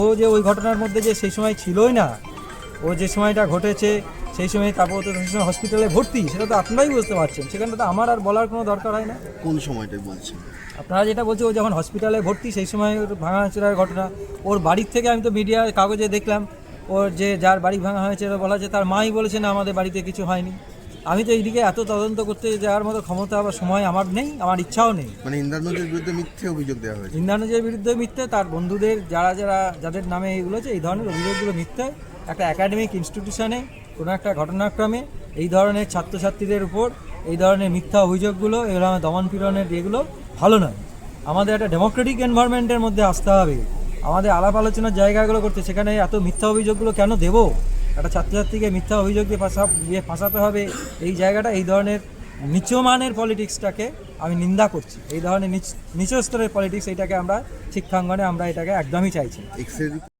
ও যে ওই ঘটনার মধ্যে যে সেই সময় ছিলই না, ও যে সময়টা ঘটেছে সেই সময় তারপর তো সেই সময় হসপিটালে ভর্তি, সেটা তো আপনারাই বুঝতে পারছেন, সেখানে তো আমার আর বলার কোনো দরকার হয় না। কোন সময়টাই বলছেন? আপনারা যেটা বলছে ও যখন হসপিটালে ভর্তি সেই সময় ওর ভাঙাচোরার ঘটনা, ওর বাড়ির থেকে আমি তো মিডিয়ার কাগজে দেখলাম ওর যে যার বাড়ি ভাঙা হয়েছে বলা হচ্ছে তার মাই বলেছে না আমাদের বাড়িতে কিছু হয়নি। আমি তো এইদিকে এত তদন্ত করতে যাওয়ার মতো ক্ষমতা বা সময় আমার নেই, আমার ইচ্ছাও নেই। মানে ইন্দ্রানন্দের বিরুদ্ধে মিথ্যে অভিযোগ দেওয়া হয়েছে। ইন্দ্রানুজের বিরুদ্ধে মিথ্যে, তার বন্ধুদের যাদের নামে এইগুলো আছে এই ধরনের অভিযোগগুলো মিথ্যে। একটা একাডেমিক ইনস্টিটিউশনে কোনো একটা ঘটনাক্রমে এই ধরনের ছাত্রছাত্রীদের উপর এই ধরনের মিথ্যা অভিযোগগুলো, এগুলো দমন পীড়নের এগুলো ভালো নয়। আমাদের একটা ডেমোক্রেটিক এনভায়রনমেন্টের মধ্যে আসতে হবে, আমাদের আলাপ আলোচনার জায়গাগুলো করতে, সেখানে এত মিথ্যা অভিযোগগুলো কেন দেবো? একটা ছাত্রছাত্রীকে মিথ্যা অভিযোগ দিয়ে ফাঁসাতে হবে, এই জায়গাটা এই ধরনের নিচমানের পলিটিক্সটাকে আমি নিন্দা করছি। এই ধরনের নিচ স্তরের পলিটিক্স, এইটাকে আমরা শিক্ষাঙ্গনে আমরা এটাকে একদমই চাইছি। এক্স-রে